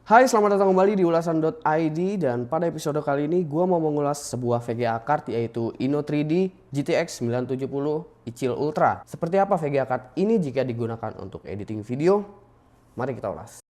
Hai, selamat datang kembali di ulasan.id dan pada episode kali ini gue mau mengulas sebuah VGA card yaitu Inno3D GTX 970 Icil Ultra. Seperti apa VGA card ini jika digunakan untuk editing video? Mari kita ulas.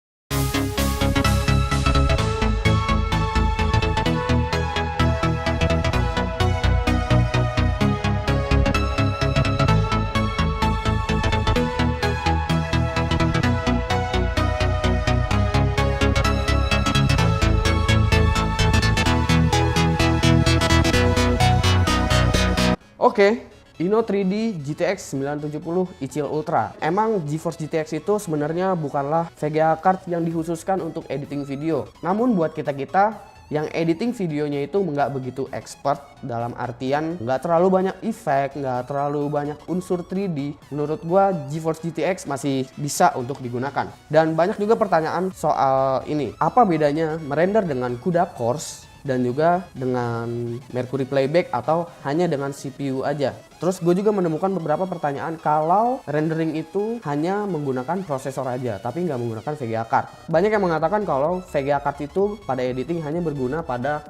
Oke, Inno3D GTX 970 Icil Ultra. Emang GeForce GTX itu sebenarnya bukanlah VGA card yang dikhususkan untuk editing video. Namun buat kita-kita yang editing videonya itu nggak begitu expert, dalam artian nggak terlalu banyak efek, nggak terlalu banyak unsur 3D, menurut gua GeForce GTX masih bisa untuk digunakan. Dan banyak juga pertanyaan soal ini, apa bedanya merender dengan CUDA cores dan juga dengan Mercury Playback atau hanya dengan CPU aja. Terus gue juga menemukan beberapa pertanyaan kalau rendering itu hanya menggunakan prosesor aja tapi nggak menggunakan VGA card. Banyak yang mengatakan kalau VGA card itu pada editing hanya berguna pada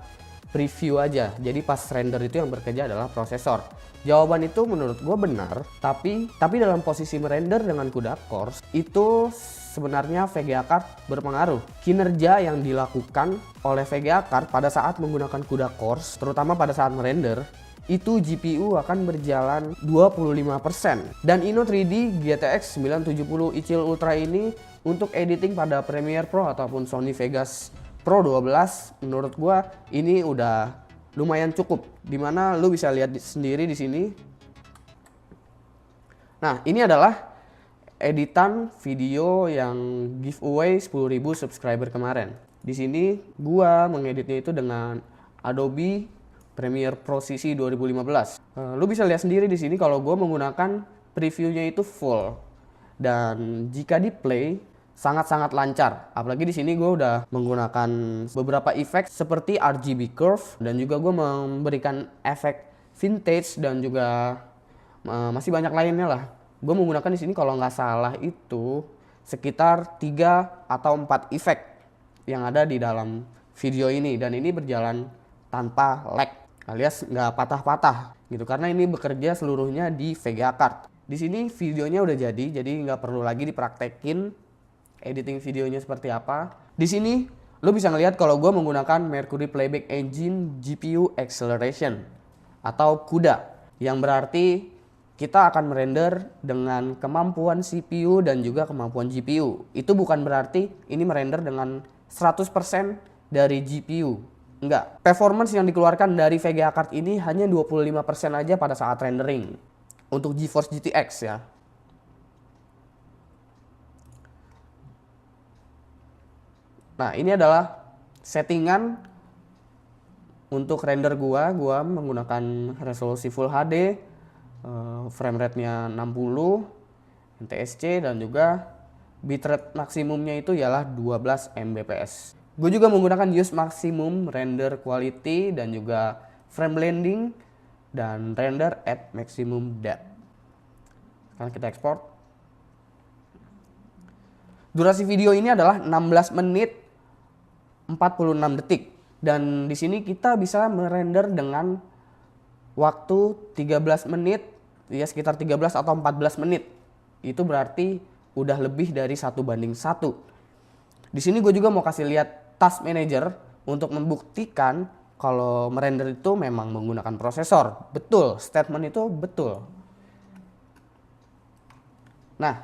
preview aja, jadi pas render itu yang bekerja adalah prosesor. Jawaban itu menurut gue benar, tapi dalam posisi merender dengan CUDA cores itu sebenarnya VGA card berpengaruh. Kinerja yang dilakukan oleh VGA card pada saat menggunakan CUDA cores, terutama pada saat merender, itu GPU akan berjalan 25%. Dan Inno3D GTX 970 Icil Ultra ini untuk editing pada Premiere Pro ataupun Sony Vegas Pro 12 menurut gua ini udah lumayan cukup, dimana lu bisa lihat sendiri di sini. Nah, ini adalah editan video yang giveaway 10.000 subscriber kemarin. Di sini gua mengeditnya itu dengan Adobe Premiere Pro CC 2015. Lu bisa lihat sendiri di sini kalau gua menggunakan previewnya itu full, dan jika di play sangat-sangat lancar. Apalagi di sini gue udah menggunakan beberapa efek seperti RGB curve dan juga gue memberikan efek vintage dan juga masih banyak lainnya lah. Gue menggunakan di sini kalau nggak salah itu sekitar 3 atau 4 efek yang ada di dalam video ini, dan ini berjalan tanpa lag alias nggak patah-patah gitu karena ini bekerja seluruhnya di VGA card. Di sini videonya udah jadi nggak perlu lagi dipraktekin editing videonya seperti apa. Di sini lo bisa ngelihat kalau gue menggunakan Mercury Playback Engine GPU Acceleration atau CUDA, yang berarti kita akan merender dengan kemampuan CPU dan juga kemampuan GPU. Itu bukan berarti ini merender dengan 100% dari GPU. Enggak. Performance yang dikeluarkan dari VGA card ini hanya 25% aja pada saat rendering untuk GeForce GTX ya. Nah, ini adalah settingan untuk render gua menggunakan resolusi Full HD, frame rate-nya 60, NTSC, dan juga bitrate maksimumnya itu ialah 12 Mbps. Gue juga menggunakan use maximum render quality dan juga frame blending dan render at maximum depth. Sekarang kita ekspor. Durasi video ini adalah 16 menit 46 detik, dan di sini kita bisa merender dengan waktu 13 menit ya, sekitar 13 atau 14 menit. Itu berarti udah lebih dari 1:1. Di sini gue juga mau kasih lihat task manager untuk membuktikan kalau merender itu memang menggunakan prosesor. Betul, statement itu betul. Nah,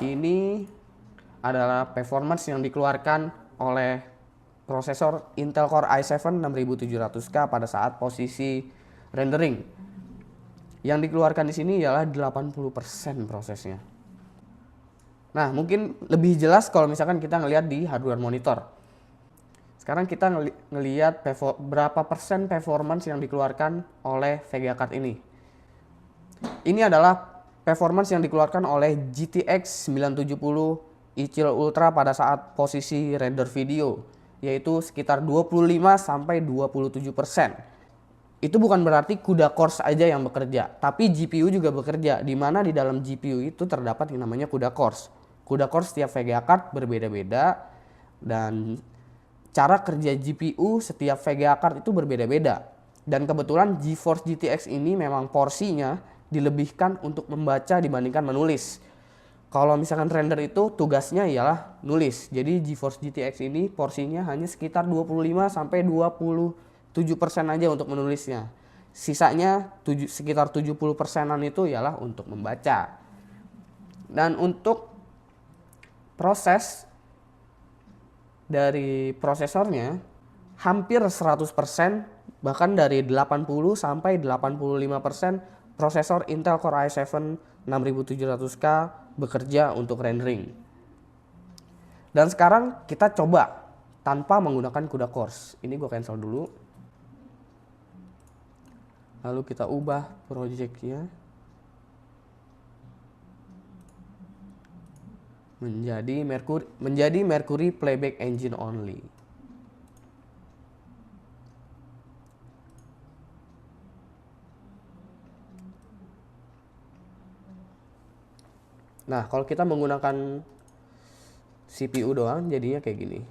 ini adalah performance yang dikeluarkan oleh prosesor Intel Core i7 6700K pada saat posisi rendering. Yang dikeluarkan di sini ialah 80% prosesnya. Nah, mungkin lebih jelas kalau misalkan kita ngelihat di hardware monitor. Sekarang kita ngelihat berapa persen performance yang dikeluarkan oleh VGA card ini. Ini adalah performance yang dikeluarkan oleh GTX 970 Icil Ultra pada saat posisi render video, yaitu sekitar 25-27%. Itu bukan berarti CUDA cores aja yang bekerja, tapi GPU juga bekerja, di mana di dalam GPU itu terdapat yang namanya CUDA cores. CUDA cores setiap VGA card berbeda-beda, Dan cara kerja GPU setiap VGA card itu berbeda-beda. Dan kebetulan GeForce GTX ini memang porsinya dilebihkan untuk membaca dibandingkan menulis. Kalau misalkan render itu tugasnya ialah nulis. Jadi GeForce GTX ini porsinya hanya sekitar 25-27% aja untuk menulisnya. Sisanya sekitar 70%-an itu ialah untuk membaca. Dan untuk proses dari prosesornya hampir 100%, bahkan dari 80-85% prosesor Intel Core i7 6700K bekerja untuk rendering. Dan sekarang kita coba tanpa menggunakan CUDA cores. Ini gue cancel dulu. Lalu kita ubah projectnya menjadi Mercury Playback Engine only. Nah, kalau kita menggunakan CPU doang jadinya kayak gini.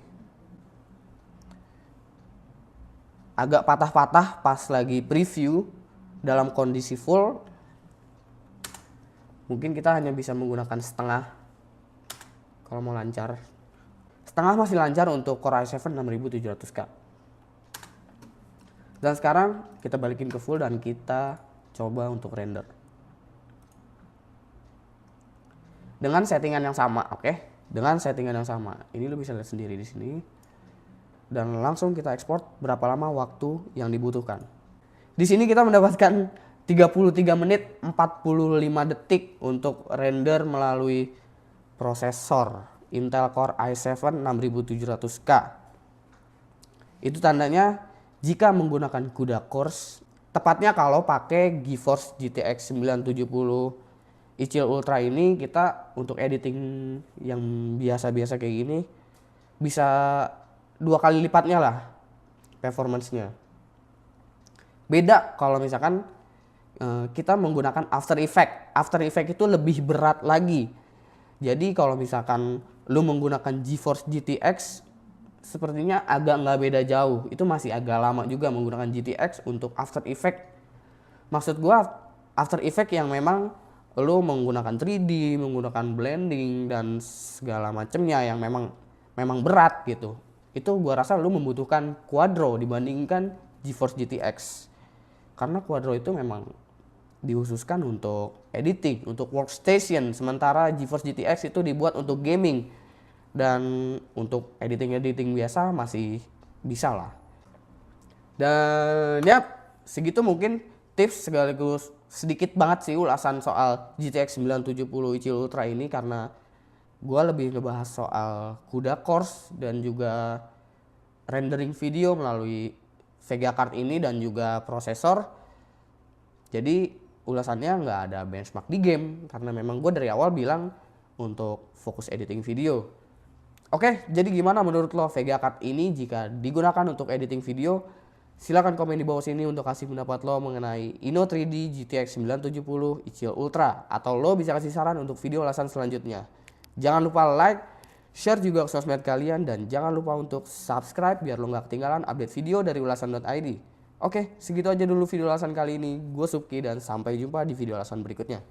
Agak patah-patah pas lagi preview dalam kondisi full. Mungkin kita hanya bisa menggunakan setengah kalau mau lancar. Setengah masih lancar untuk Core i7 6700K. Dan sekarang kita balikin ke full dan kita coba untuk render. Dengan settingan yang sama, oke? Dengan settingan yang sama. Ini lo bisa lihat sendiri di sini. Dan langsung kita ekspor berapa lama waktu yang dibutuhkan. Di sini kita mendapatkan 33 menit 45 detik untuk render melalui prosesor Intel Core i7 6700K. Itu tandanya jika menggunakan CUDA cores, tepatnya kalau pakai GeForce GTX 970 iCIL Ultra ini, kita untuk editing yang biasa-biasa kayak gini bisa 2 kali lipatnya lah performance-nya. Beda kalau misalkan kita menggunakan After Effects. After Effects itu lebih berat lagi. Jadi kalau misalkan lu menggunakan GeForce GTX, sepertinya agak nggak beda jauh. Itu masih agak lama juga menggunakan GTX untuk After Effects. Maksud gua After Effects yang memang lu menggunakan 3D, menggunakan blending dan segala macamnya yang memang berat gitu. Itu gua rasa lu membutuhkan Quadro dibandingkan GeForce GTX. Karena Quadro itu memang dikhususkan untuk editing, untuk workstation, sementara GeForce GTX itu dibuat untuk gaming. Dan untuk editing biasa masih bisa lah. Dan ya segitu mungkin tips sekaligus sedikit banget sih ulasan soal GTX 970 iCIL Ultra ini, karena gue lebih ngebahas soal CUDA cores dan juga rendering video melalui VGA card ini dan juga prosesor. Jadi ulasannya nggak ada benchmark di game karena memang gue dari awal bilang untuk fokus editing video. Oke, jadi gimana menurut lo VGA card ini jika digunakan untuk editing video? Silahkan komen di bawah sini untuk kasih pendapat lo mengenai Inno3D GTX 970 iCIL Ultra. Atau lo bisa kasih saran untuk video ulasan selanjutnya. Jangan lupa like, share juga ke sosmed kalian, dan jangan lupa untuk subscribe biar lo gak ketinggalan update video dari ulasan.id. Oke, segitu aja dulu video ulasan kali ini. Gue Supki dan sampai jumpa di video ulasan berikutnya.